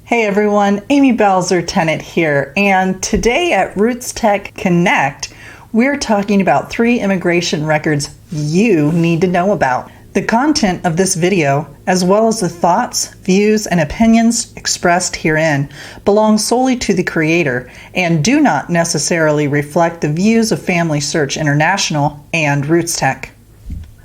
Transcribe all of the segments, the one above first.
Hey everyone, Amy Balzer-Tennant here, and today at RootsTech Connect, we're talking about 3 immigration records you need to know about. The content of this video, as well as the thoughts, views, and opinions expressed herein, belong solely to the creator and do not necessarily reflect the views of FamilySearch International and RootsTech.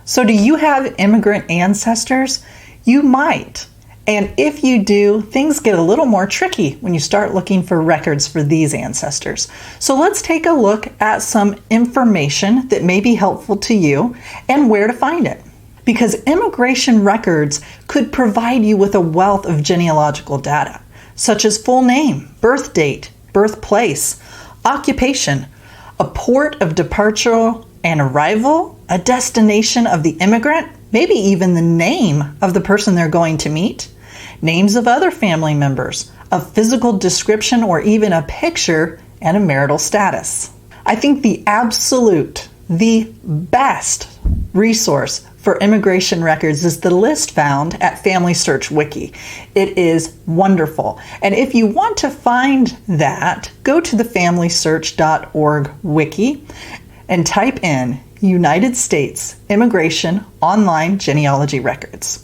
So do you have immigrant ancestors? You might. And if you do, things get a little more tricky when you start looking for records for these ancestors. So let's take a look at some information that may be helpful to you and where to find it. Because immigration records could provide you with a wealth of genealogical data, such as full name, birth date, birthplace, occupation, a port of departure and arrival, a destination of the immigrant, maybe even the name of the person they're going to meet, names of other family members, a physical description or even a picture, and a marital status. I think the best resource for immigration records is the list found at FamilySearch Wiki. It is wonderful. And if you want to find that, go to the FamilySearch.org wiki and type in United States Immigration Online Genealogy Records.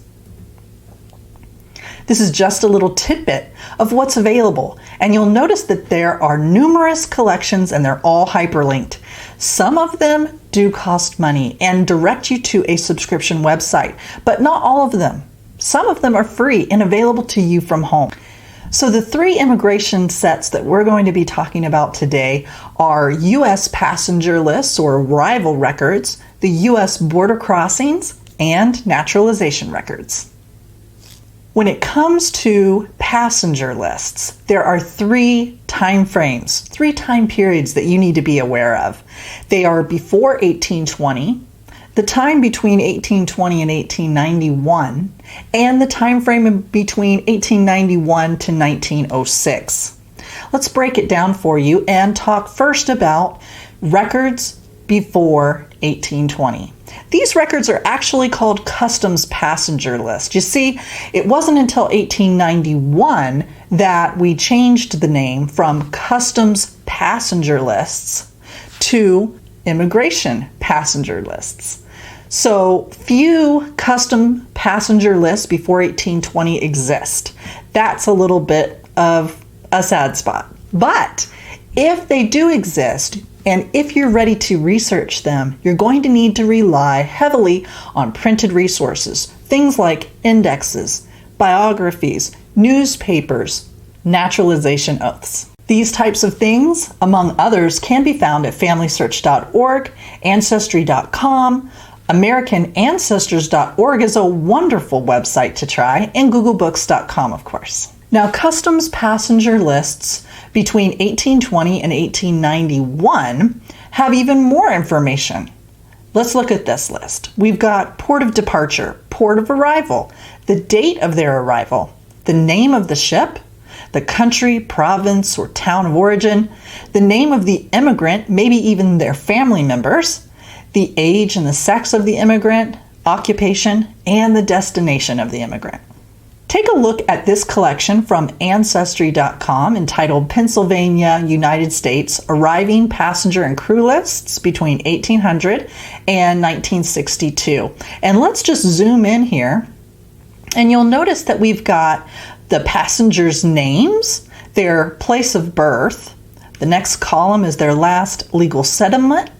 This is just a little tidbit of what's available, and you'll notice that there are numerous collections and they're all hyperlinked. Some of them do cost money and direct you to a subscription website, but not all of them. Some of them are free and available to you from home. So the 3 immigration sets that we're going to be talking about today are U.S. passenger lists or arrival records, the U.S. border crossings, and naturalization records. When it comes to passenger lists, there are 3 time frames, 3 time periods that you need to be aware of. They are before 1820, the time between 1820 and 1891, and the time frame between 1891 to 1906. Let's break it down for you and talk first about records before 1820. These records are actually called customs passenger lists. You see, it wasn't until 1891 that we changed the name from customs passenger lists to immigration passenger lists. So few custom passenger lists before 1820 exist. That's a little bit of a sad spot. But if they do exist, and if you're ready to research them, you're going to need to rely heavily on printed resources, things like indexes, biographies, newspapers, naturalization oaths. These types of things, among others, can be found at FamilySearch.org, Ancestry.com, AmericanAncestors.org is a wonderful website to try, and GoogleBooks.com, of course. Now, customs passenger lists between 1820 and 1891 have even more information. Let's look at this list. We've got port of departure, port of arrival, the date of their arrival, the name of the ship, the country, province, or town of origin, the name of the immigrant, maybe even their family members, the age and the sex of the immigrant, occupation, and the destination of the immigrant. Take a look at this collection from Ancestry.com entitled Pennsylvania, United States, Arriving Passenger and Crew Lists between 1800 and 1962. And let's just zoom in here, and you'll notice that we've got the passengers' names, their place of birth. The next column is their last legal settlement,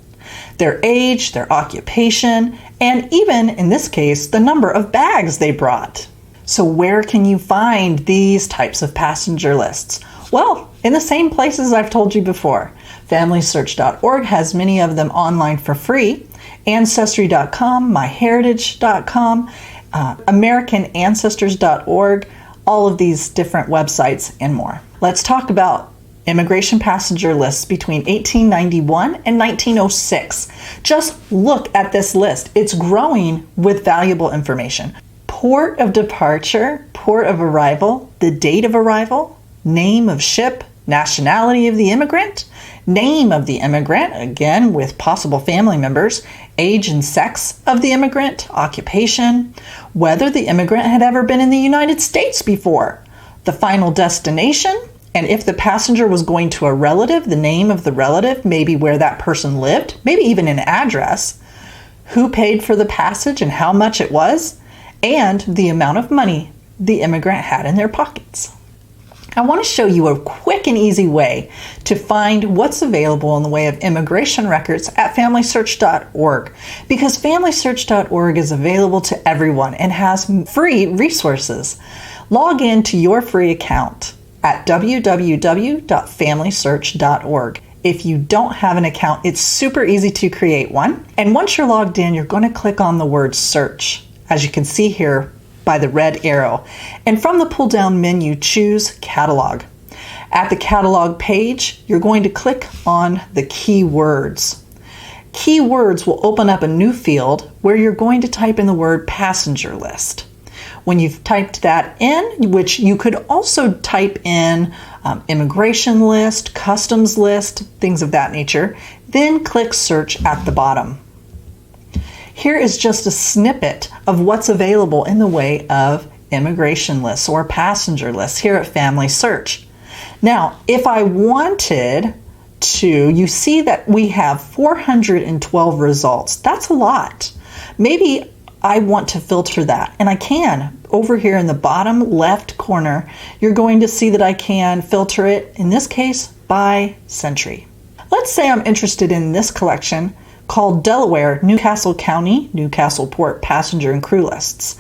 their age, their occupation, and even, in this case, the number of bags they brought. So where can you find these types of passenger lists? Well, in the same places I've told you before. FamilySearch.org has many of them online for free. Ancestry.com, MyHeritage.com, AmericanAncestors.org, all of these different websites and more. Let's talk about immigration passenger lists between 1891 and 1906. Just look at this list. It's growing with valuable information. Port of departure, port of arrival, the date of arrival, name of ship, nationality of the immigrant, name of the immigrant, again with possible family members, age and sex of the immigrant, occupation, whether the immigrant had ever been in the United States before, the final destination, and if the passenger was going to a relative, the name of the relative, maybe where that person lived, maybe even an address, who paid for the passage and how much it was, and the amount of money the immigrant had in their pockets. I want to show you a quick and easy way to find what's available in the way of immigration records at FamilySearch.org, because FamilySearch.org is available to everyone and has free resources. Log in to your free account at www.familysearch.org. If you don't have an account, it's super easy to create one. And once you're logged in, you're going to click on the word search, as you can see here by the red arrow. And from the pull-down menu, choose Catalog. At the Catalog page, you're going to click on the keywords. Keywords will open up a new field where you're going to type in the word passenger list. When you've typed that in, which you could also type in immigration list, customs list, things of that nature, then click search at the bottom. Here is just a snippet of what's available in the way of immigration lists or passenger lists here at FamilySearch. Now, if I wanted to, you see that we have 412 results. That's a lot. Maybe I want to filter that, and I can. Over here in the bottom left corner, you're going to see that I can filter it, in this case, by century. Let's say I'm interested in this collection called Delaware, Newcastle County, Newcastle Port Passenger and Crew Lists.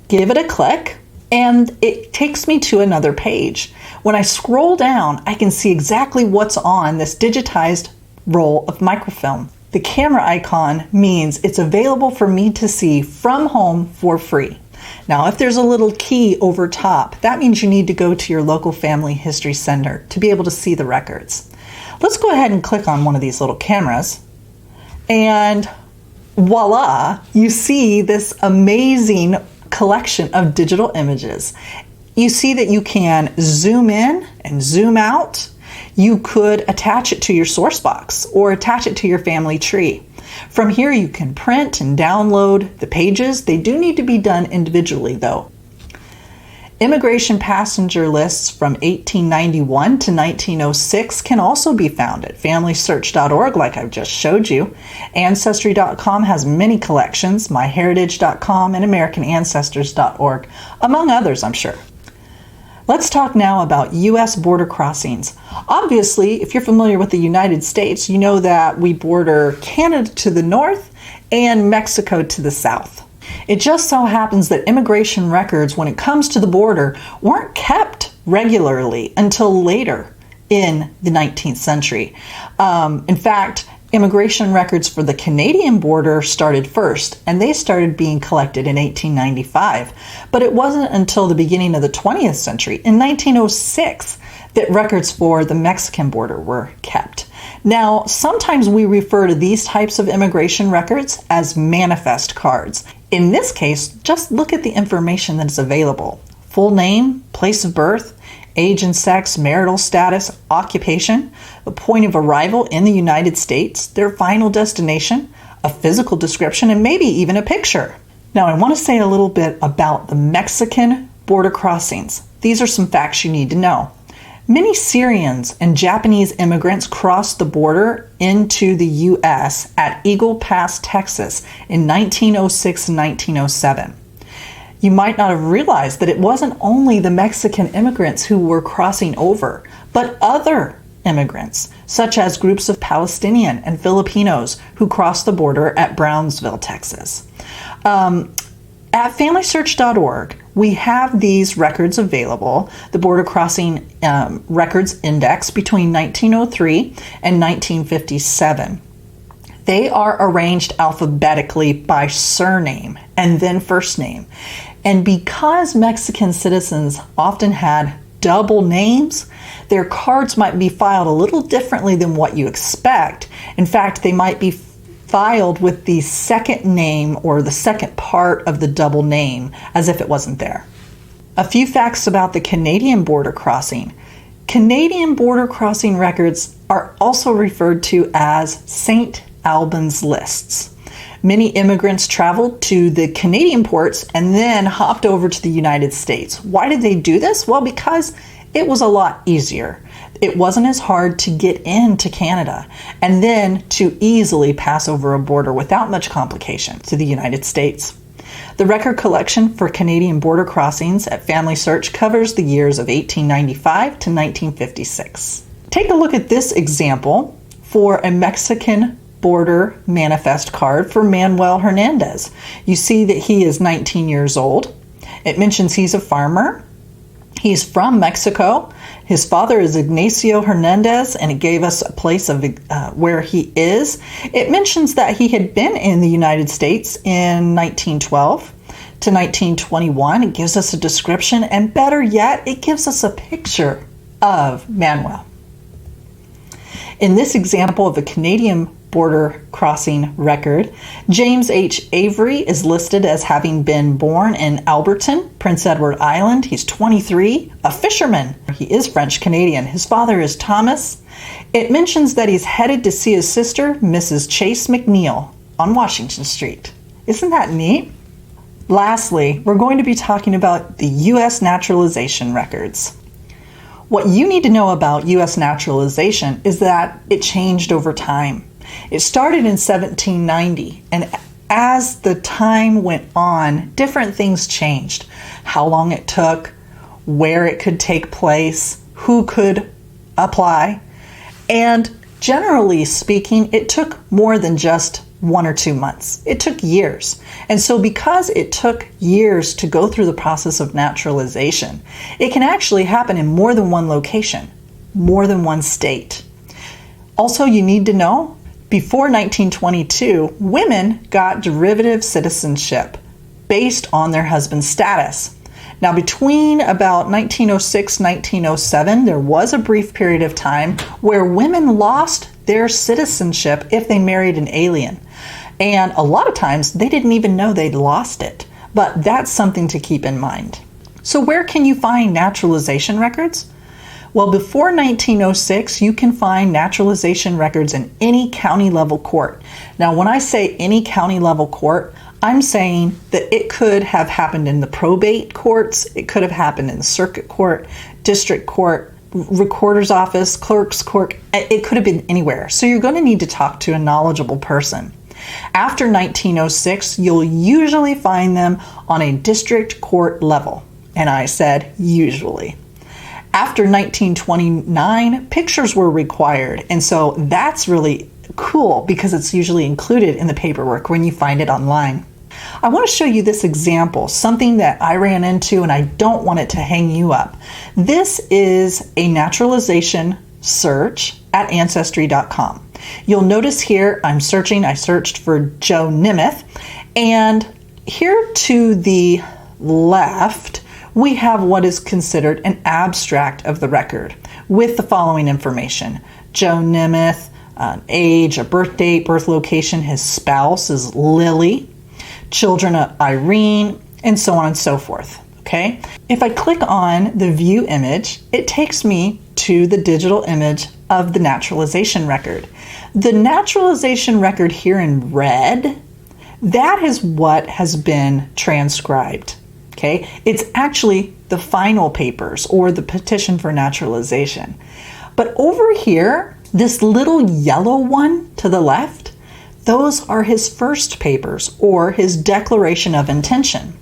Give it a click, and it takes me to another page. When I scroll down, I can see exactly what's on this digitized roll of microfilm. The camera icon means it's available for me to see from home for free. Now, if there's a little key over top, that means you need to go to your local family history center to be able to see the records. Let's go ahead and click on one of these little cameras, and voila, you see this amazing collection of digital images. You see that you can zoom in and zoom out. You could attach it to your source box or attach it to your family tree. From here, you can print and download the pages. They do need to be done individually, though. Immigration passenger lists from 1891 to 1906 can also be found at FamilySearch.org, like I've just showed you. Ancestry.com has many collections, MyHeritage.com and AmericanAncestors.org, among others, I'm sure. Let's talk now about U.S. border crossings. Obviously, if you're familiar with the United States, you know that we border Canada to the north and Mexico to the south. It just so happens that immigration records, when it comes to the border, weren't kept regularly until later in the 19th century. In fact, immigration records for the Canadian border started first, and they started being collected in 1895. But it wasn't until the beginning of the 20th century, in 1906, that records for the Mexican border were kept. Now, sometimes we refer to these types of immigration records as manifest cards. In this case, just look at the information that is available. Full name, place of birth, age and sex, marital status, occupation, the point of arrival in the United States, their final destination, a physical description, and maybe even a picture. Now, I want to say a little bit about the Mexican border crossings. These are some facts you need to know. Many Syrians and Japanese immigrants crossed the border into the U.S. at Eagle Pass, Texas in 1906 and 1907. You might not have realized that it wasn't only the Mexican immigrants who were crossing over, but other immigrants, such as groups of Palestinian and Filipinos who crossed the border at Brownsville, Texas. At FamilySearch.org, we have these records available, the Border Crossing Records Index between 1903 and 1957. They are arranged alphabetically by surname and then first name. And because Mexican citizens often had double names, their cards might be filed a little differently than what you expect. In fact, they might be filed with the second name or the second part of the double name as if it wasn't there. A few facts about the Canadian border crossing. Canadian border crossing records are also referred to as St. Albans lists. Many immigrants traveled to the Canadian ports and then hopped over to the United States. Why did they do this? Well, because it was a lot easier. It wasn't as hard to get into Canada and then to easily pass over a border without much complication to the United States. The record collection for Canadian border crossings at FamilySearch covers the years of 1895 to 1956. Take a look at this example for a Mexican border manifest card for Manuel Hernandez. You see that he is 19 years old. It mentions he's a farmer. He's from Mexico. His father is Ignacio Hernandez, and it gave us a place of where he is. It mentions that he had been in the United States in 1912 to 1921. It gives us a description, and better yet, it gives us a picture of Manuel. In this example of a Canadian border crossing record, James H. Avery is listed as having been born in Alberton, Prince Edward Island. He's 23, a fisherman. He is French Canadian. His father is Thomas. It mentions that he's headed to see his sister, Mrs. Chase McNeil, on Washington Street. Isn't that neat? Lastly, we're going to be talking about the U.S. naturalization records. What you need to know about U.S. naturalization is that it changed over time. It started in 1790, and as the time went on, different things changed. How long it took, where it could take place, who could apply, and generally speaking, it took more than just 1 or 2 months. It took years. And so because it took years to go through the process of naturalization, it can actually happen in more than one location, more than one state. Also, you need to know, before 1922, women got derivative citizenship based on their husband's status. Now, between about 1906 1907, there was a brief period of time where women lost their citizenship if they married an alien. And a lot of times, they didn't even know they'd lost it. But that's something to keep in mind. So where can you find naturalization records? Well, before 1906, you can find naturalization records in any county level court. Now, when I say any county level court, I'm saying that it could have happened in the probate courts, it could have happened in the circuit court, district court, recorder's office, clerk's court, it could have been anywhere. So you're going to need to talk to a knowledgeable person. After 1906, you'll usually find them on a district court level. And I said usually. After 1929, pictures were required, and so that's really cool because it's usually included in the paperwork when you find it online. I want to show you this example, something that I ran into and I don't want it to hang you up. This is a naturalization search at ancestry.com. You'll notice here I searched for Joe Namath, and here to the left, we have what is considered an abstract of the record with the following information. Joe Namath, age, a birth date, birth location, his spouse is Lily, children of Irene, and so on and so forth. Okay? If I click on the view image, it takes me to the digital image of the naturalization record. The naturalization record here in red, that is what has been transcribed. Okay, it's actually the final papers or the petition for naturalization. But over here, this little yellow one to the left, those are his first papers or his declaration of intention.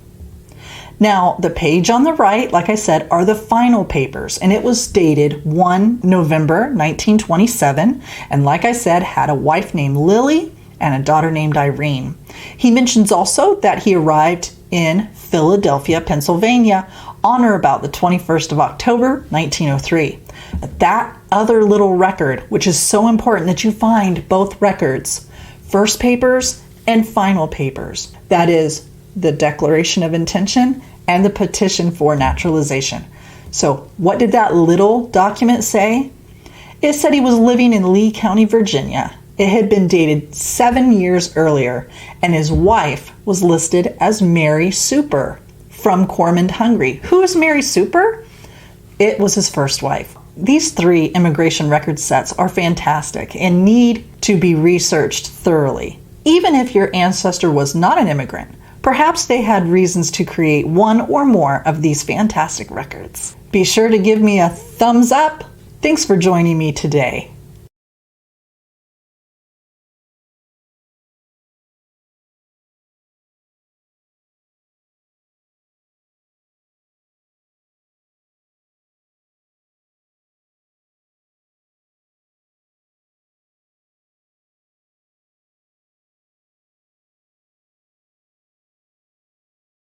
Now, the page on the right, like I said, are the final papers, and it was dated 1 November 1927, and like I said, had a wife named Lily and a daughter named Irene. He mentions also that he arrived in Philadelphia, Pennsylvania on or about the 21st of October, 1903. That other little record, which is so important that you find both records, first papers and final papers. That is the Declaration of Intention and the petition for naturalization. So what did that little document say? It said he was living in Lee County, Virginia. It had been dated 7 years earlier, and his wife was listed as Mary Super from Cormond, Hungary. Who is Mary Super? It was his first wife. These 3 immigration record sets are fantastic and need to be researched thoroughly. Even if your ancestor was not an immigrant, perhaps they had reasons to create one or more of these fantastic records. Be sure to give me a thumbs up. Thanks for joining me today.